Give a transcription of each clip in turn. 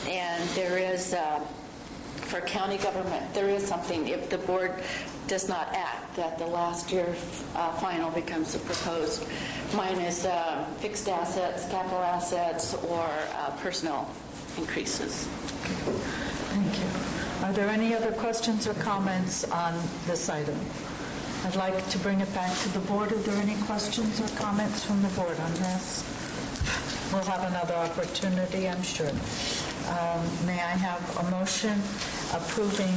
And there is, for county government, there is something, if the board does not act, that the last year final becomes the proposed. Mine is fixed assets, capital assets, or personnel increases. Thank you. Are there any other questions or comments on this item? I'd like to bring it back to the board. Are there any questions or comments from the board on this? We'll have another opportunity, I'm sure. May I have a motion approving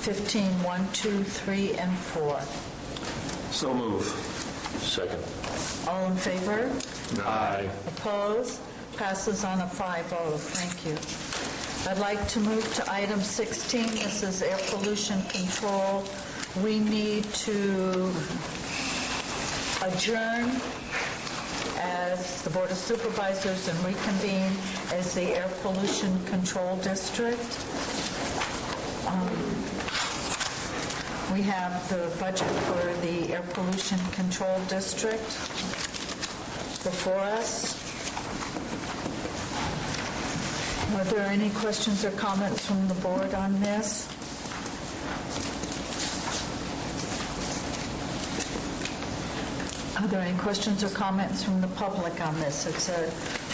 15, 1, 2, 3, and 4? So move. Second. All in favor? Aye. Opposed? Passes on a 5-0. Thank you. I'd like to move to item 16. This is air pollution control. We need to adjourn as the Board of Supervisors and reconvene as the Air Pollution Control District. We have the budget for the Air Pollution Control District before us. Are there any questions or comments from the board on this? Are there any questions or comments from the public on this? It's a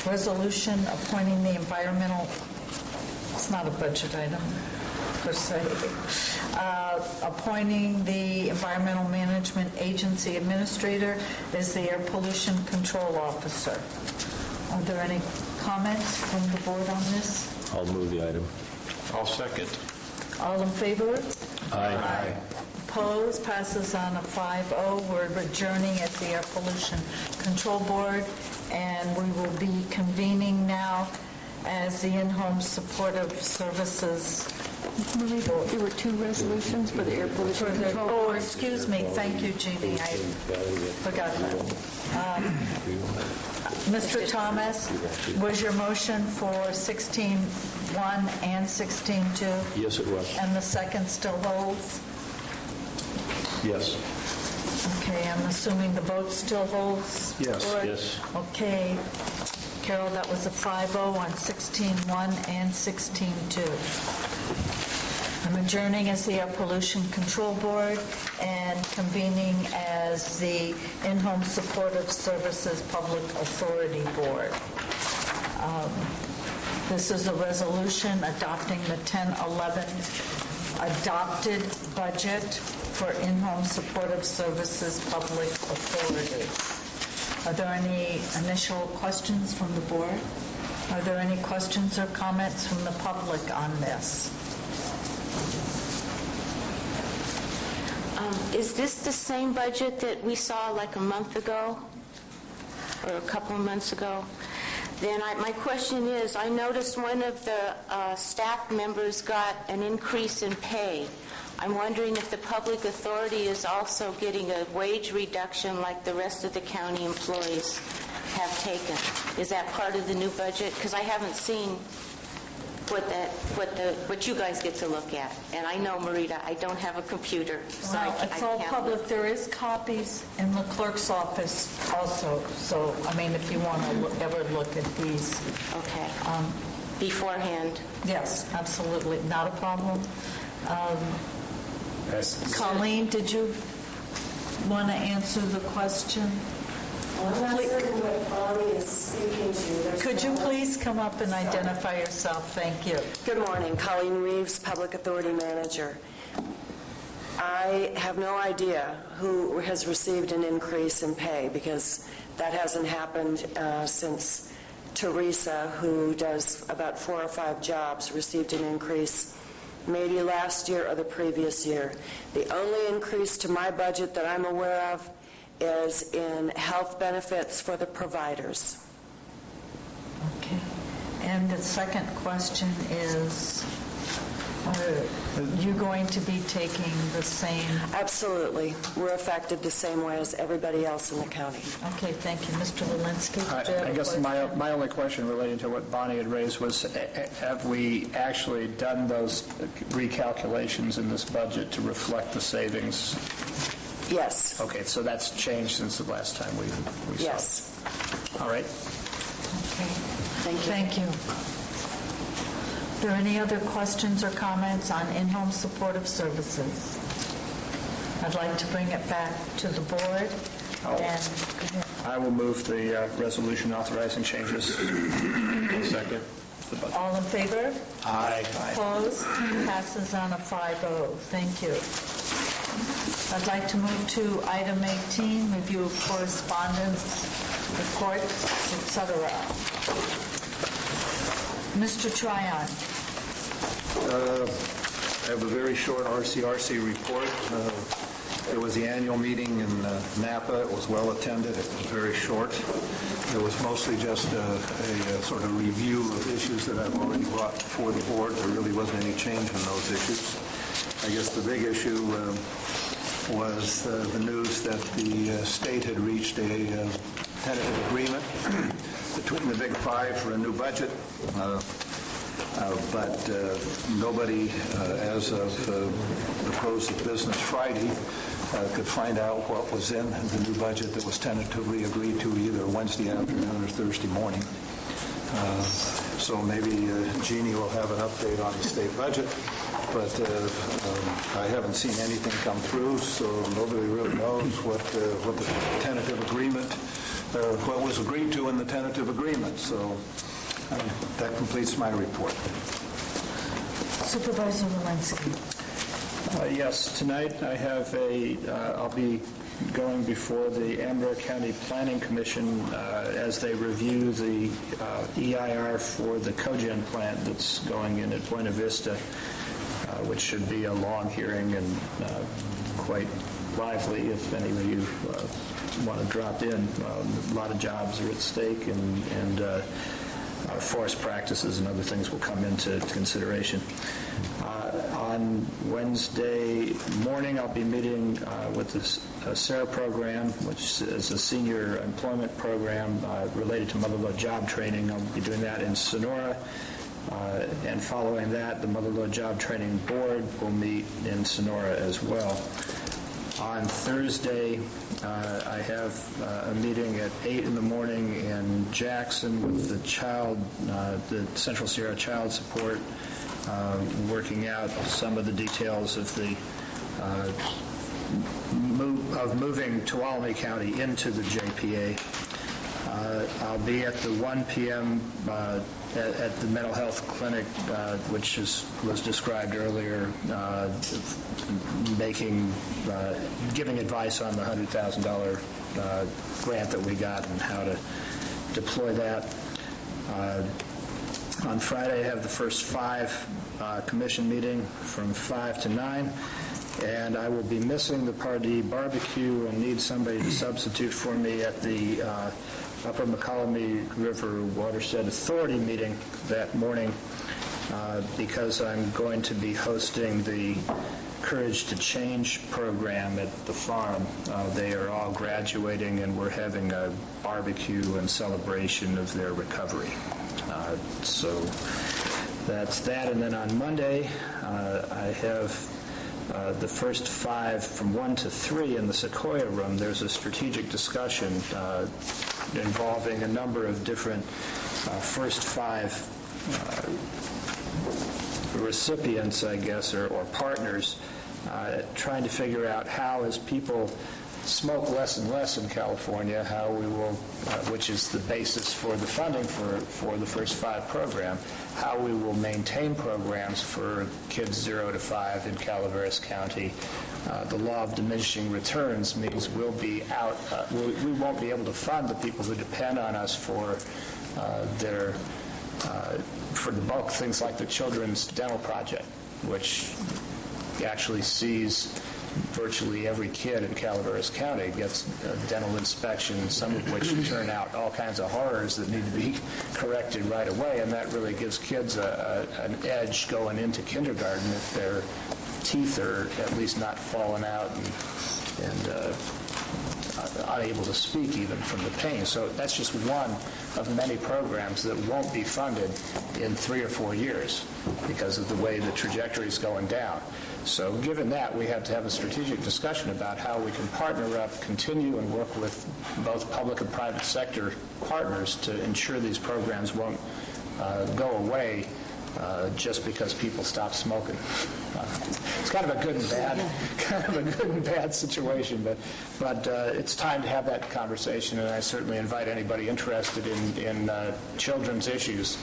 resolution appointing the environmental, it's not a budget item per se, appointing the Environmental Management Agency Administrator as the Air Pollution Control Officer. Are there any comments from the board on this? I'll move the item. I'll second. All in favor? Aye. Opposed? Passes on a 5-0. We're adjourning at the Air Pollution Control Board, and we will be convening now as the in-home supportive services. There were two resolutions for the air pollution control. Oh, excuse me. Thank you, Jeannie. I forgot that. Mr. Thomas, was your motion for 16-1 and 16-2? Yes, it was. And the second still holds? Yes. Okay, I'm assuming the vote still holds? Yes. Board? Yes. Okay. Carol, that was a 5-0 on 16-1 and 16-2. I'm adjourning as the Air Pollution Control Board and convening as the In-Home Supportive Services Public Authority Board. This is a resolution adopting the 10-11 adopted budget for In-Home Supportive Services Public Authority. Are there any initial questions from the board? Are there any questions or comments from the public on this? Is this the same budget that we saw like a month ago or a couple of months ago? Then my question is, I noticed one of the staff members got an increase in pay. I'm wondering if the public authority is also getting a wage reduction like the rest of the county employees have taken. Is that part of the new budget? Because I haven't seen what you guys get to look at. And I know, Marita, I don't have a computer, so Well, it's all public. look. There is copies in the clerk's office also. So, I mean, if you want to ever look at these. Okay. Beforehand. Yes, absolutely. Not a problem. Colleen, did you want to answer the question? I'm not certain what Bonnie is speaking to. Could you please come up and identify yourself? Thank you. Good morning. Colleen Reeves, Public Authority Manager. I have no idea who has received an increase in pay because that hasn't happened since Teresa, who does about 4 or 5 jobs, received an increase maybe last year or the previous year. The only increase to my budget that I'm aware of is in health benefits for the providers. Okay. And the second question is, are you going to be taking the same? Absolutely. We're affected the same way as everybody else in the county. Okay, thank you. Mr. Walensky, did you have I a guess question? my only question relating to what Bonnie had raised was, have we actually done those recalculations in this budget to reflect the savings? Yes. Okay, so that's changed since the last time we saw Yes. it. All right. Okay. Thank you. Thank you. Are there any other questions or comments on in-home supportive services? I'd like to bring it back to the board. And I will move the resolution authorizing changes. Second. all in favor? Aye. Opposed? Passes on a 5-0. Thank you. I'd like to move to item 18, review of correspondence, reports, etc. Mr. Tryon. I have a very short RCRC report. It was the annual meeting in Napa. It was well attended. It was very short. It was mostly just a sort of review of issues that I've already brought before the board. There really wasn't any change in those issues. I guess the big issue was the news that the state had reached a tentative agreement between the Big Five for a new budget. But nobody, as of the close of business Friday, could find out what was in the new budget that was tentatively agreed to either Wednesday afternoon or Thursday morning. So maybe Jeannie will have an update on the state budget, but I haven't seen anything come through, so nobody really knows what the tentative agreement, what was agreed to in the tentative agreement. So that completes my report. Supervisor Walensky. Yes, tonight I have I'll be going before the Amarillo County Planning Commission as they review the EIR for the cogen plant that's going in at Buena Vista, which should be a long hearing and quite lively if any of you want to drop in. A lot of jobs are at stake, and forest practices and other things will come into consideration. On Wednesday morning, I'll be meeting with the SARE program, which is a senior employment program related to mother-lode job training. I'll be doing that in Sonora. And following that, the Mother-Lode Job Training Board will meet in Sonora as well. On Thursday, I have a meeting at 8 in the morning in Jackson with the Central Sierra Child Support, working out some of the details of the moving Tuolumne County into the JPA. I'll be at the 1 p.m. At the mental health clinic, which was described earlier, giving advice on the $100,000 grant that we got and how to deploy that. On Friday, I have the first 5 commission meeting from 5 to 9. And I will be missing the Pardee barbecue and need somebody to substitute for me at the Upper McCollum River Watershed Authority meeting that morning because I'm going to be hosting the Courage to Change program at the farm. They are all graduating, and we're having a barbecue and celebration of their recovery. So that's that. And then on Monday, I have the first 5 from 1 to 3 in the Sequoia room. There's a strategic discussion involving a number of different first 5 recipients, I guess, or partners, trying to figure out how, as people smoke less and less in California, how we will, which is the basis for the funding for the first 5 program, how we will maintain programs for kids 0 to 5 in Calaveras County. The law of diminishing returns means we'll be out, we won't be able to fund the people who depend on us for for the bulk things like the Children's Dental Project, which actually sees virtually every kid in Calaveras County gets dental inspection, some of which turn out all kinds of horrors that need to be corrected right away, and that really gives kids an edge going into kindergarten if their teeth are at least not falling out and unable to speak even from the pain. So that's just one of many programs that won't be funded in 3 or 4 years because of the way the trajectory is going down. So given that, we have to have a strategic discussion about how we can partner up, continue, and work with both public and private sector partners to ensure these programs won't go away just because people stop smoking. It's kind of a good and bad situation, but it's time to have that conversation, and I certainly invite anybody interested in children's issues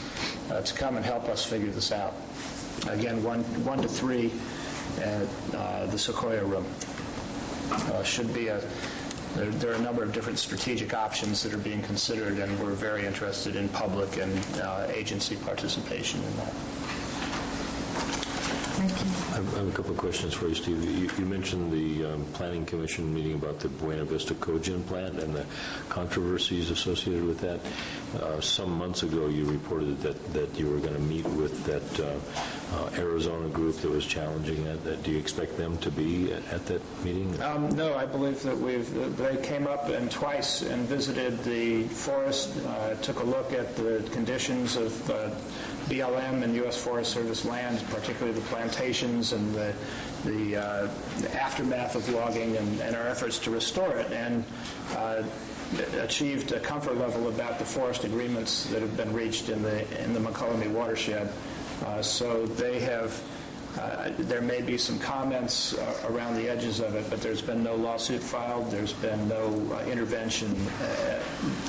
to come and help us figure this out. Again, 1 to 3 at the Sequoia Room. Should be there are a number of different strategic options that are being considered, and we're very interested in public and agency participation in that. I have a couple of questions for you, Steve. You mentioned the Planning Commission meeting about the Buena Vista Cogen plant and the controversies associated with that. Some months ago, you reported that you were going to meet with that Arizona group that was challenging that. Do you expect them to be at that meeting? No, I believe that they came up and twice and visited the forest, took a look at the conditions of BLM and U.S. Forest Service land, particularly the plantations and the aftermath of logging and our efforts to restore it, and achieved a comfort level about the forest agreements that have been reached in the McCollum watershed. So they have. There may be some comments around the edges of it, but there's been no lawsuit filed. There's been no intervention,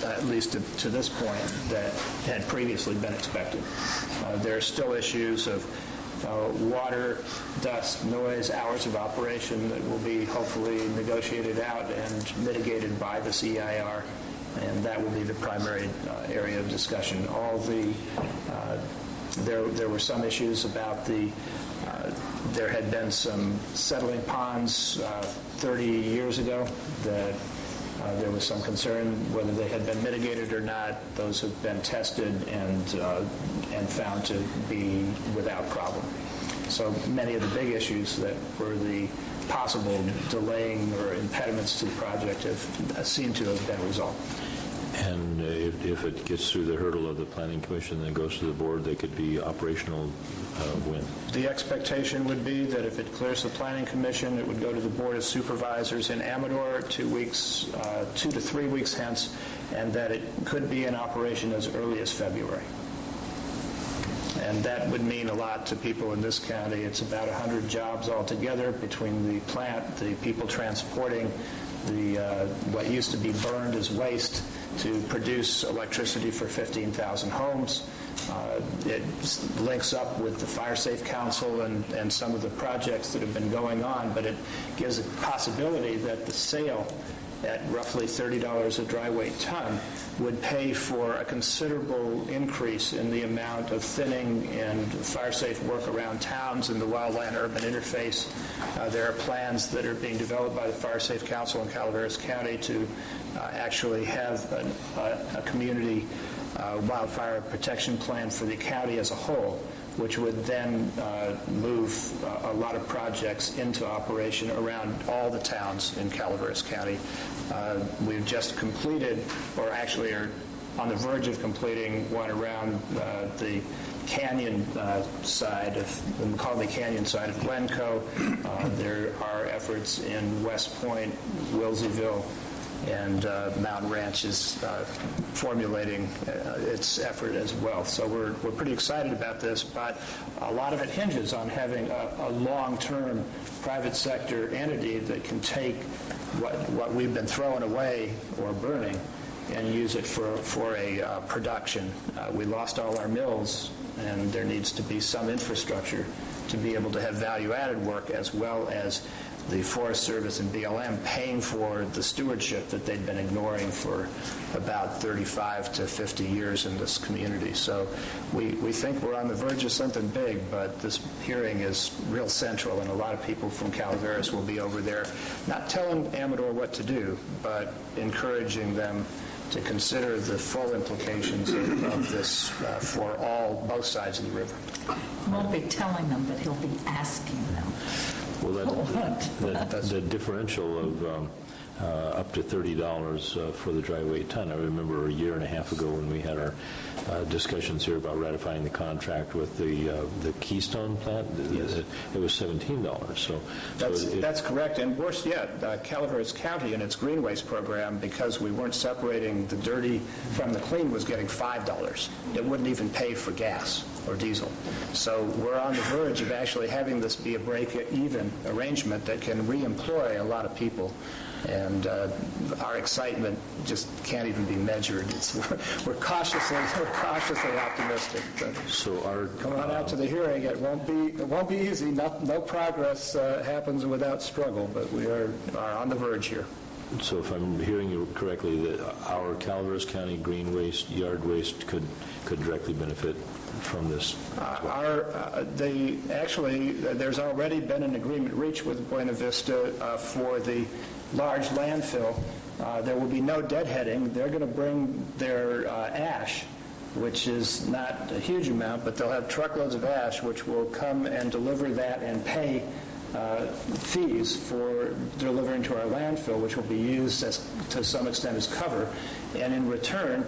at least to this point, that had previously been expected. There are still issues of water, dust, noise, hours of operation that will be hopefully negotiated out and mitigated by this EIR, and that will be the primary area of discussion. There were some issues about there had been some settling ponds 30 years ago that there was some concern whether they had been mitigated or not. Those have been tested and found to be without problem. So many of the big issues that were the possible delaying or impediments to the project seem to have been resolved. And if it gets through the hurdle of the Planning Commission and then goes to the board, they could be operational when? The expectation would be that if it clears the Planning Commission, it would go to the Board of Supervisors in Amador 2 to 3 weeks hence, and that it could be in operation as early as February. And that would mean a lot to people in this county. It's about 100 jobs altogether between the plant, the people transporting what used to be burned as waste to produce electricity for 15,000 homes. It links up with the Fire Safe Council and some of the projects that have been going on, but it gives a possibility that the sale at roughly $30 a dry weight ton would pay for a considerable increase in the amount of thinning and fire-safe work around towns and the wildland-urban interface. There are plans that are being developed by the Fire Safe Council in Calaveras County to actually have a community wildfire protection plan for the county as a whole, which would then move a lot of projects into operation around all the towns in Calaveras County. We've just completed, or actually are on the verge of completing, one around the canyon side of the McCallum Canyon side of Glencoe. There are efforts in West Point, Wilseyville, and Mountain Ranch is formulating its effort as well. So we're pretty excited about this, but a lot of it hinges on having a long-term private sector entity that can take what we've been throwing away or burning and use it for a production. We lost all our mills, and there needs to be some infrastructure to be able to have value-added work, as well as the Forest Service and BLM paying for the stewardship that they've been ignoring for about 35 to 50 years in this community. So we think we're on the verge of something big, but this hearing is real central, and a lot of people from Calaveras will be over there, not telling Amador what to do, but encouraging them to consider the full implications of this for both sides of the river. He won't be telling them, but he'll be asking them. Well, the differential of up to $30 for the dry weight ton. I remember a year and a half ago when we had our discussions here about ratifying the contract with the Keystone plant. Yes. It was $17. So that's correct. And worse yet, Calaveras County in its green waste program, because we weren't separating the dirty from the clean, was getting $5. It wouldn't even pay for gas. or diesel. So we're on the verge of actually having this be a break-even arrangement that can re-employ a lot of people. And our excitement just can't even be measured. We're cautiously optimistic. But So our come on out to the hearing. It won't be easy. No progress happens without struggle. But we are on the verge here. So if I'm hearing you correctly, that our Calaveras County green waste, yard waste could directly benefit from this? There's already been an agreement reached with Buena Vista for the large landfill. There will be no deadheading. They're going to bring their ash, which is not a huge amount, but they'll have truckloads of ash, which will come and deliver that and pay fees for delivering to our landfill, which will be used to some extent as cover. And in return,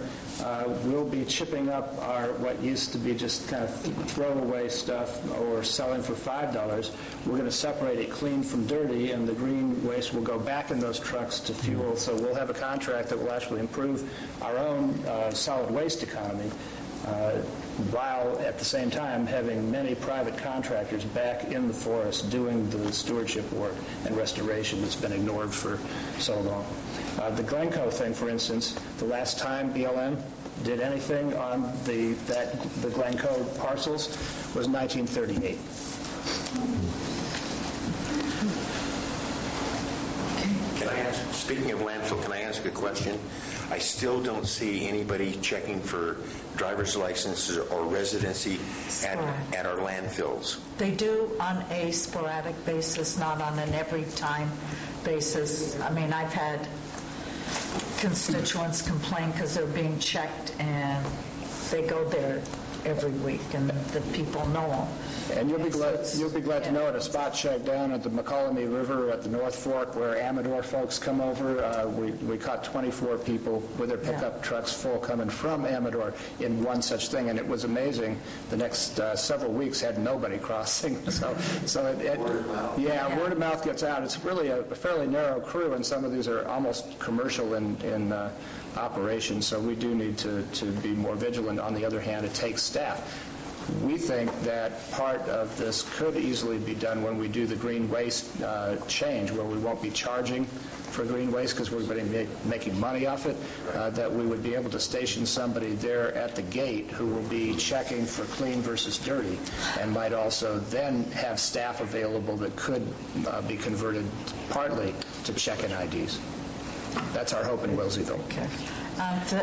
we'll be chipping up our what used to be just kind of throwaway stuff or selling for $5. We're going to separate it clean from dirty, and the green waste will go back in those trucks to fuel. So we'll have a contract that will actually improve our own solid waste economy, while at the same time having many private contractors back in the forest doing the stewardship work and restoration that's been ignored for so long. The Glencoe thing, for instance, the last time BLM did anything on the Glencoe parcels was 1938. Can I ask, speaking of landfill, can I ask a question? I still don't see anybody checking for driver's licenses or residency at our landfills. They do on a sporadic basis, not on an every time basis. I mean, I've had constituents complain because they're being checked and they go there every week and the people know them. And you'll be glad to know at a spot check down at the McCollum River at the North Fork where Amador folks come over, we caught 24 people with their pickup trucks full coming from Amador in one such thing, and it was amazing. The next several weeks had nobody crossing. So word of mouth gets out. It's really a fairly narrow crew, and some of these are almost commercial in operation, so we do need to be more vigilant. On the other hand, it takes staff. We think that part of this could easily be done when we do the green waste change, where we won't be charging for green waste because we're going to be making money off it, that we would be able to station somebody there at the gate who will be checking for clean versus dirty, and might also then have staff available that could be converted partly to check-in IDs. That's our hope in Wilseyville. Okay.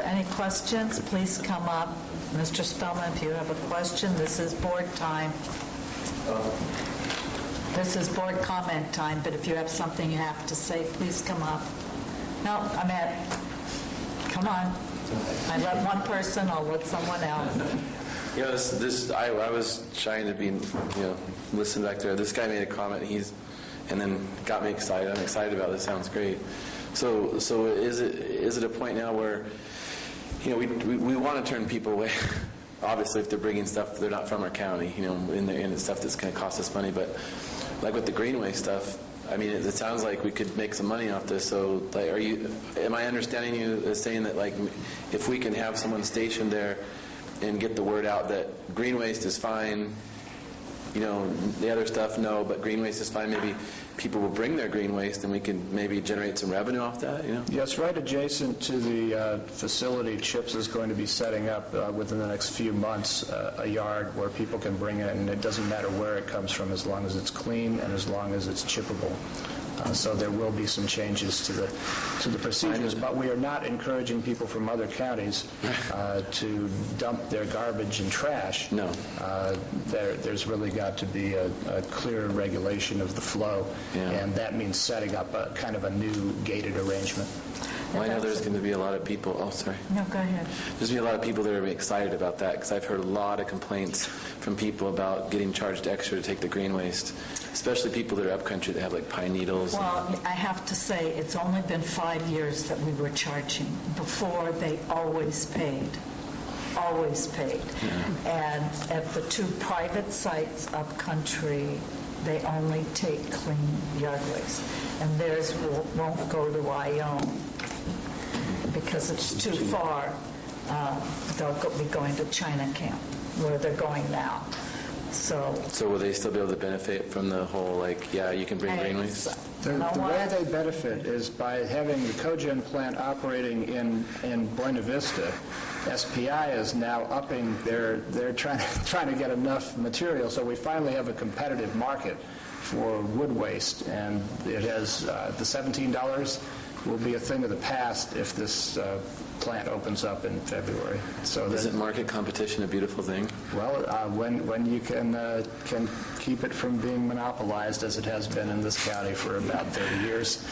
Any questions, please come up. Mr. Spellman, if you have a question, this is board time. This is board comment time, but if you have something you have to say, please come up. No, come on. I let one person, I'll let someone else. You know, I was trying to be, listen back there. This guy made a comment, and then got me excited. I'm excited about this. Sounds great. So is it a point now where, we want to turn people away? Obviously, if they're bringing stuff they're not from our county, and it's stuff that's going to cost us money. But like with the greenway stuff, I mean, it sounds like we could make some money off this. So, am I understanding you as saying that, if we can have someone stationed there and get the word out that green waste is fine, the other stuff, no, but green waste is fine, maybe people will bring their green waste and we can maybe generate some revenue off that, Yes, right adjacent to the facility, CHIPS is going to be setting up within the next few months a yard where people can bring it, and it doesn't matter where it comes from as long as it's clean and as long as it's chippable. So there will be some changes to the procedures, but we are not encouraging people from other counties to dump their garbage and trash. No. There's really got to be a clear regulation of the flow, and that means setting up a kind of a new gated arrangement. Well, I know there's going to be a lot of people. Oh, sorry. No, go ahead. There's going to be a lot of people that are excited about that, because I've heard a lot of complaints from people about getting charged extra to take the green waste, especially people that are upcountry that have pine needles. Well, I have to say, it's only been 5 years that we were charging. Before, they always paid. Always paid. Yeah. And at the two private sites upcountry, they only take clean yard waste. And theirs won't go to Wyoming because it's too far. They'll be going to China Camp. where they're going now. So will they still be able to benefit from the whole, like, yeah, you can bring greenways? The way they benefit is by having the cogen plant operating in Buena Vista. SPI is now upping they're trying to get enough material, so we finally have a competitive market for wood waste, and it has the $17 will be a thing of the past if this plant opens up in February. So Isn't market competition a beautiful thing? well, when you can keep it from being monopolized as it has been in this county for about 30 years.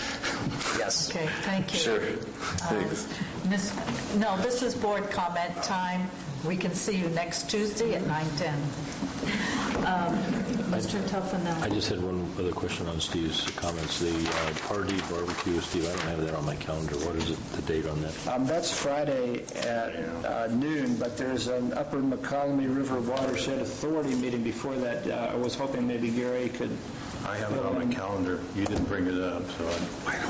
Yes. Okay, thank you. Sure. Thanks. This is board comment time. We can see you next Tuesday at 9:10. Mr. Tuffanelli. I just had one other question on Steve's comments. The party barbecue, Steve, I don't have that on my calendar. What is the date on that? That's Friday at noon, but there's an Upper McCallum River Watershed Authority meeting before that. I was hoping maybe Gary could... I have it on my calendar. You didn't bring it up, so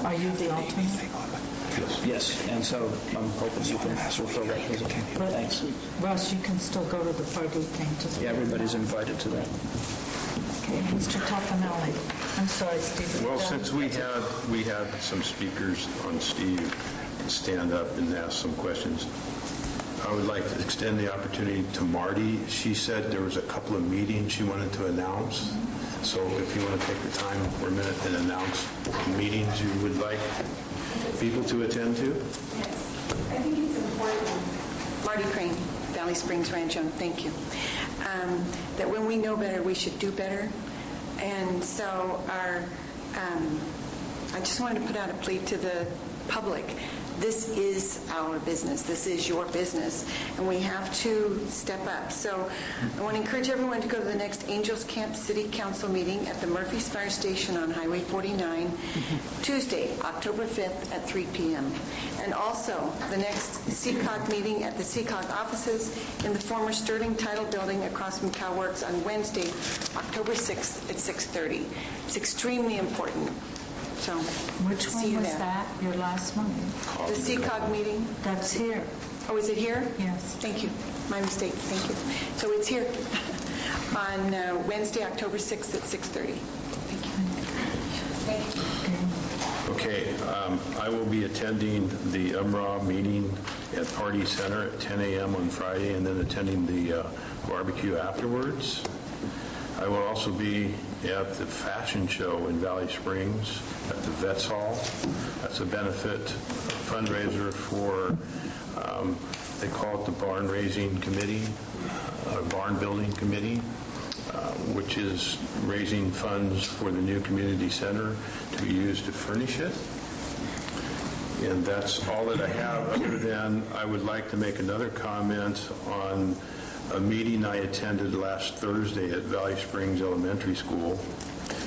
Are you the alternate? Yes, and so I'm hoping you can fulfill that position. Thanks. Russ, you can still go to the party thing. Yeah, everybody's invited to that. Okay, Mr. Tuffanelli. I'm sorry, Steve. Well, since we had some speakers on Steve stand up and ask some questions, I would like to extend the opportunity to Marty. She said there was a couple of meetings she wanted to announce. So if you want to take the time for a minute and announce meetings you would like people to attend to. I think it's important, Marty Crane, Valley Springs Rancho, thank you, that when we know better, we should do better. And so I just wanted to put out a plea to the public. This is our business. This is your business. And we have to step up. So I want to encourage everyone to go to the next Angels Camp City Council meeting at the Murphy's Fire Station on Highway 49, Tuesday, October 5th at 3 p.m. And also the next CCOG meeting at the CCOG offices in the former Sterling Title Building across from CalWorks on Wednesday, October 6th at 6:30. It's extremely important. So, Which see one you was there. that, your last one? The CCOG meeting? That's here. Oh, is it here? Yes. Thank you. My mistake. Thank you. So it's here on Wednesday, October 6th at 6:30. Thank you. Okay, I will be attending the UMRA meeting at Party Center at 10 a.m. on Friday, and then attending the barbecue afterwards. I will also be at the fashion show in Valley Springs at the Vets Hall. That's a benefit fundraiser for, they call it the Barn Raising Committee, Barn Building Committee, which is raising funds for the new community center to be used to furnish it. And that's all that I have, other than I would like to make another comment on a meeting I attended last Thursday at Valley Springs Elementary School.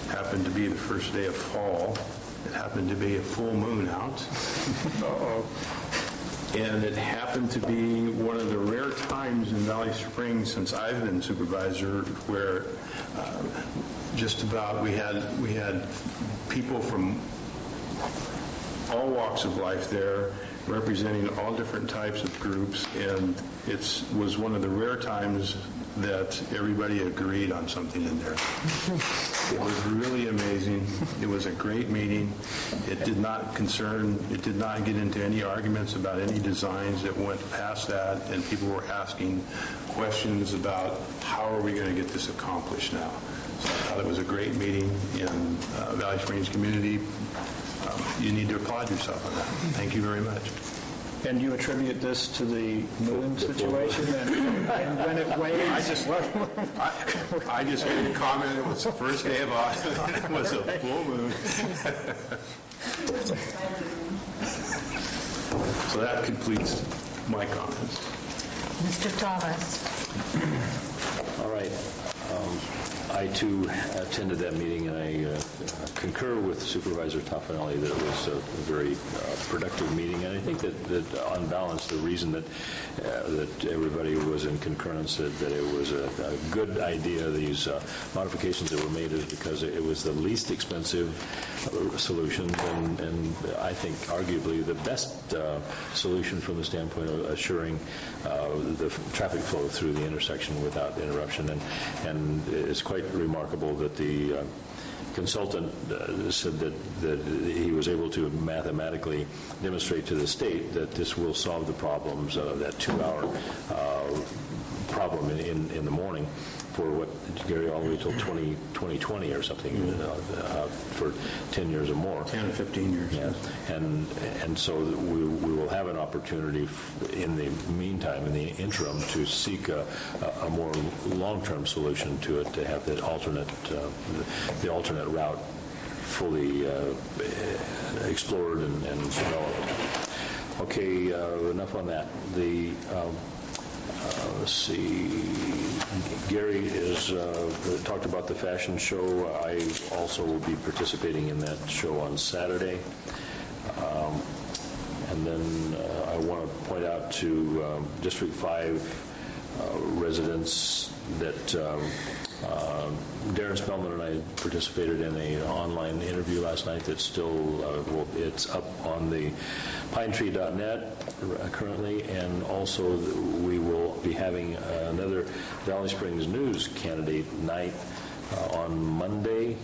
Happened to be the first day of fall. It happened to be a full moon out. And it happened to be one of the rare times in Valley Springs since I've been supervisor where just about we had people from all walks of life there, representing all different types of groups, and it was one of the rare times that everybody agreed on something in there. It was really amazing. It was a great meeting. It did not get into any arguments about any designs. It went past that, and people were asking questions about how are we going to get this accomplished now. So I thought it was a great meeting in Valley Springs community. You need to applaud yourself on that. Thank you very much. And you attribute this to the moon situation and when it waves? I just made a comment. It was the first day of August. It was a full moon. So that completes my comments. Mr. Thomas. All right. I too attended that meeting, and I concur with Supervisor Toffanelli that it was a very productive meeting. And I think that on balance, the reason that everybody was in concurrence that it was a good idea, these modifications that were made, is because it was the least expensive solution, and I think arguably the best solution from the standpoint of assuring the traffic flow through the intersection without interruption. And it's quite remarkable that the consultant said that he was able to mathematically demonstrate to the state that this will solve the problems of that 2-hour problem in the morning for what, Gary, all the way till 2020 or something, for 10 years or more. 10 to 15 years. Yeah. And so we will have an opportunity in the meantime, in the interim, to seek a more long-term solution to it, to have that alternate route fully explored and developed. Okay, enough on that. Let's see. Gary talked about the fashion show. I also will be participating in that show on Saturday. And then I want to point out to District 5 residents that Darren Spellman and I participated in an online interview last night that's still, it's up on the pinetree.net currently, and also we will be having another Valley Springs News candidate night on Monday.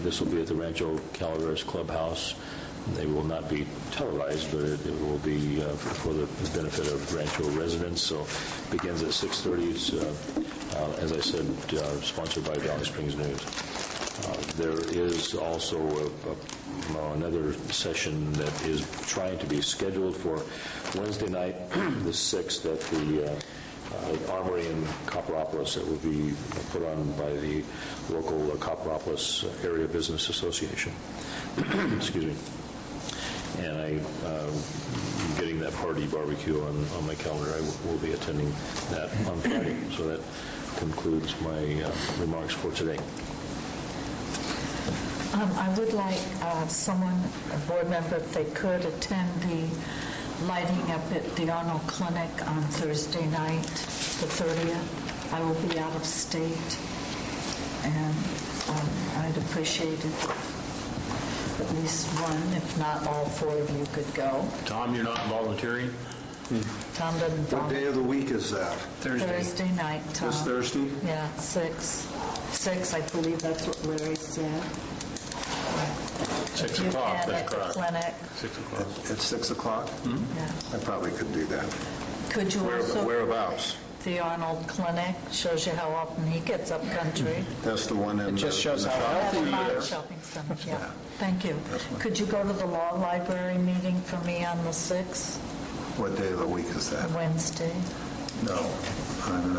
This will be at the Rancho Calaveras Clubhouse. They will not be televised, but it will be for the benefit of Rancho residents. So it begins at 6:30. It's, as I said, sponsored by Valley Springs News. There is also another session that is trying to be scheduled for Wednesday night, the 6th, at the Armory in Copperopolis, that will be put on by the local Copperopolis Area Business Association. Excuse me. And I'm getting that party barbecue on my calendar. I will be attending that on Friday. So that concludes my remarks for today. I would like someone, a board member, if they could, attend the lighting up at the Arnold Clinic on Thursday night, the 30th. I will be out of state, and I'd appreciate it. At least one, if not all 4 of you could go. Tom, you're not volunteering? Tom doesn't What day of the week is that? Thursday night, Tom. This Thursday? Yeah, 6. 6, I believe that's what Larry said. 6 You o'clock, can that's at the correct. clinic. 6 o'clock. At 6 o'clock? Yeah. I probably could do that. Could you also... Whereabouts? The Arnold Clinic shows you how often he gets up country. That's the one in... It just shows how At healthy the he is. shopping center, yeah. Thank you. Could you go to the law library meeting for me on the 6th, What day of the week is that? Wednesday? No. I'm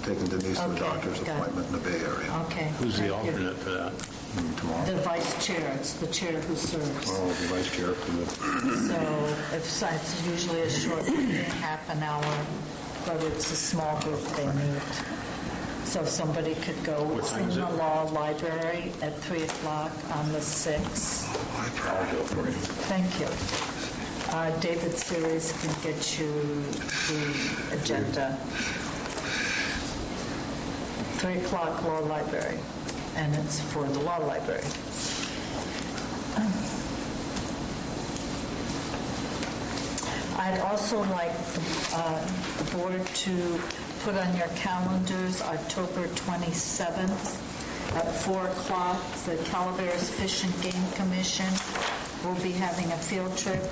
taking Denise to a Okay, doctor's got it. appointment in the Bay Area Okay. Who's the thank you. alternate for that? tomorrow. The vice chair, it's the chair who serves. Oh, the vice chair for the... So it's usually a short meeting, half an hour, but it's a small group they meet. So if somebody could go, it's in the law library at 3 o'clock on the 6th. I'll go for you. Thank you. David Series can get you the agenda. 3 o'clock law library, and it's for the law library. I'd also like the board to put on your calendars October 27th at 4 o'clock. The Calaveras Fish and Game Commission will be having a field trip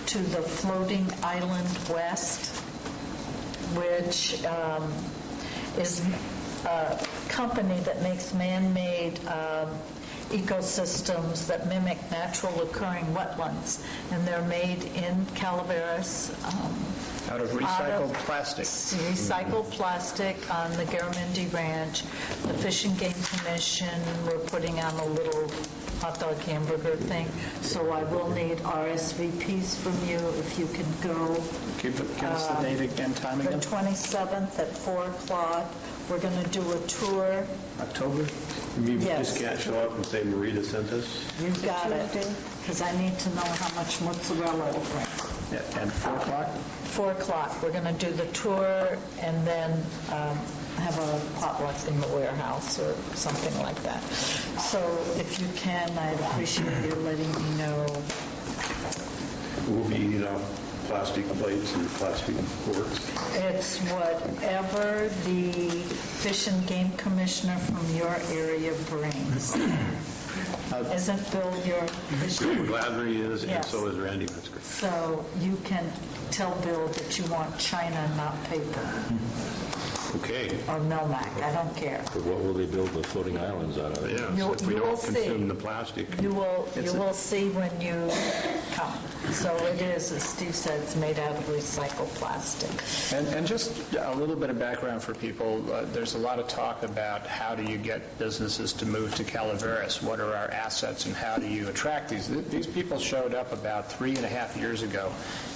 to the Floating Island West, which is a company that makes man-made ecosystems that mimic natural occurring wetlands, and they're made in Calaveras. Out of recycled plastic. Recycled plastic on the Garamendi Ranch. The Fish and Game Commission, we're putting on a little hot dog hamburger thing, so I will need RSVPs from you if you can go. Give us the date again, time The again. 27th at 4 o'clock. We're going to do a tour. October? You Yes. just can't show up and say Marita sent us? You've got it, because I need to know how much mozzarella to bring. Yeah, and 4 o'clock? 4 o'clock, we're going to do the tour and then have a potluck in the warehouse or something like that. So if you can, I'd appreciate you letting me know. We'll be eating off plastic plates and plastic forks. It's whatever the Fish and Game Commissioner from your area brings. Isn't Bill your fish? Gladly is, and Yes. so is Randy Metzger. So you can tell Bill that you want china, not paper, Okay. or Melmac, I don't care. But what will they build the floating islands out of? Yeah, You- so if we you will don't see. consume the plastic. You will see when you come. So it is, as Steve said, it's made out of recycled plastic. And just a little bit of background for people. There's a lot of talk about how do you get businesses to move to Calaveras? What are our assets and how do you attract these? These people showed up about 3.5 years ago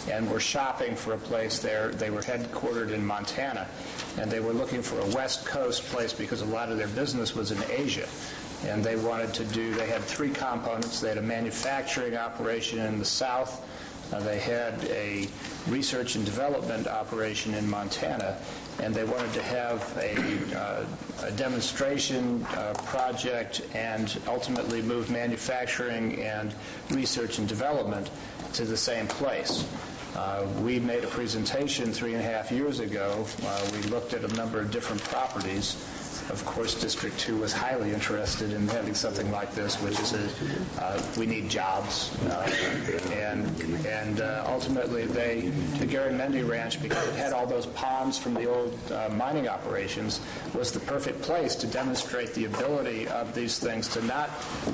and were shopping for a place there. They were headquartered in Montana, and they were looking for a West Coast place because a lot of their business was in Asia. And they wanted to do, they had 3 components. They had a manufacturing operation in the south. They had a research and development operation in Montana, and they wanted to have a demonstration project and ultimately move manufacturing and research and development to the same place. We made a presentation 3.5 years ago. We looked at a number of different properties. Of course, District 2 was highly interested in having something like this, which is we need jobs. And ultimately, the Garamendi Ranch, because it had all those ponds from the old mining operations, was the perfect place to demonstrate the ability of these things to not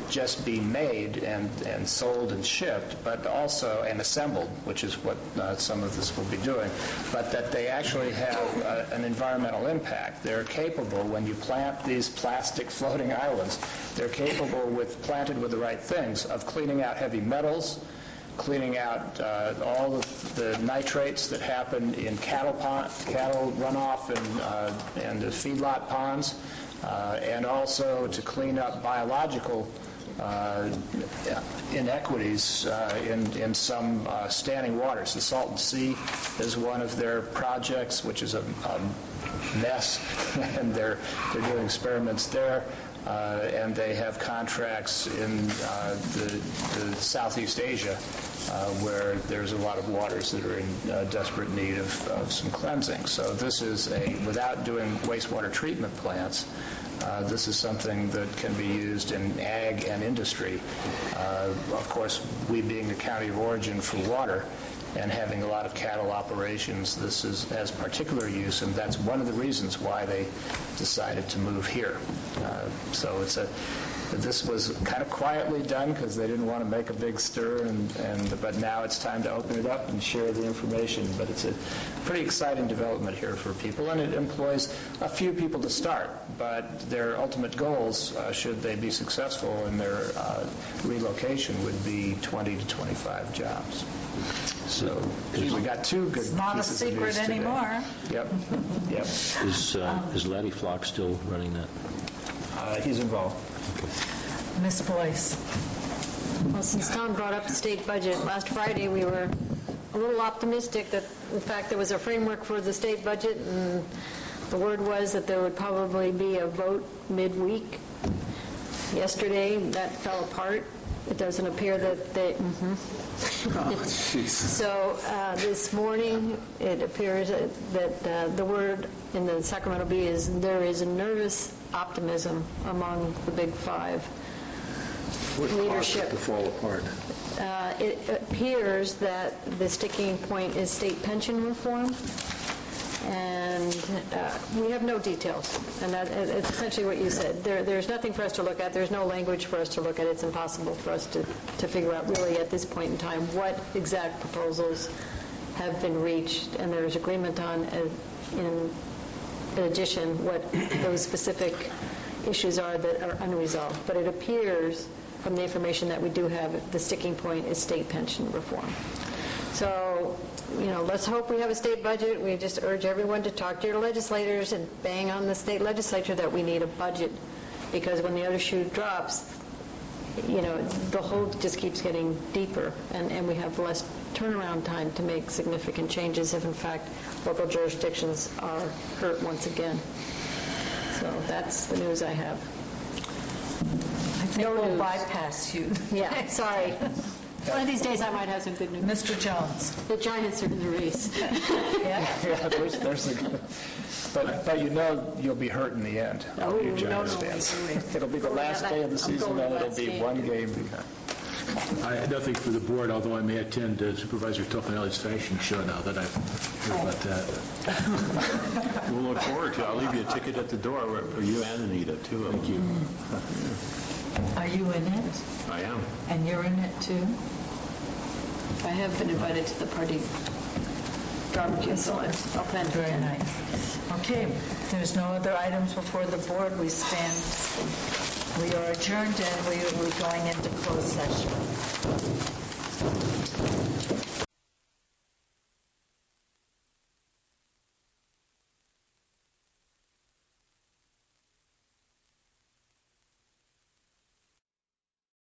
just be made and sold and shipped, but also, and assembled, which is what some of this will be doing, but that they actually have an environmental impact. They're capable, when you plant these plastic floating islands, they're capable, planted with the right things, of cleaning out heavy metals, cleaning out all of the nitrates that happen in cattle runoff and the feedlot ponds, and also to clean up biological inequities in some standing waters. The Salton Sea is one of their projects, which is a mess, and they're doing experiments there. And they have contracts in the Southeast Asia where there's a lot of waters that are in desperate need of some cleansing. So this is without doing wastewater treatment plants, this is something that can be used in ag and industry. Of course, we being the county of origin for water and having a lot of cattle operations, this has particular use, and that's one of the reasons why they decided to move here. So this was kind of quietly done because they didn't want to make a big stir, but now it's time to open it up and share the information. But it's a pretty exciting development here for people, and it employs a few people to start, but their ultimate goals, should they be successful in their relocation, would be 20 to 25 jobs. So we got 2 good pieces of news today. It's not a secret anymore. Yep. Is Laddie Flock still running that? He's involved. Ms. Boyce. Well, since Tom brought up the state budget, last Friday we were a little optimistic that, in fact, there was a framework for the state budget, and the word was that there would probably be a vote midweek. Yesterday, that fell apart. It doesn't appear that they... So this morning, it appears that the word in the Sacramento Bee is there is a nervous optimism among the Big Five leadership. To fall apart. It appears that the sticking point is state pension reform, and we have no details. And it's essentially what you said. There's nothing for us to look at. There's no language for us to look at. It's impossible for us to figure out really at this point in time what exact proposals have been reached, and there's agreement on, in addition, what those specific issues are that are unresolved. But it appears, from the information that we do have, the sticking point is state pension reform. So, let's hope we have a state budget. We just urge everyone to talk to your legislators and bang on the state legislature that we need a budget, because when the other shoe drops, the hole just keeps getting deeper, and we have less turnaround time to make significant changes if, in fact, local jurisdictions are hurt once again. So that's the news I have. I think we'll bypass you. Yeah, sorry. One of these days I might have some good news. Mr. Jones. The Giants are in the race. Yeah, there's the, but you'll be hurt in the end. Oh, You Giants no, fans. wait. It'll be the last day of the season, and it'll be one game. Nothing for the board, although I may attend Supervisor Tofanelli's fashion show now that I've heard about that. We'll look forward to it. I'll leave you a ticket at the door for you and Anita, too. Thank you. Are you in it? I am. And you're in it too? I have been invited to the party barbecue, so I'll plan to Very attend. nice. Okay, if there's no other items before the board, we are adjourned and we will be going into closed session.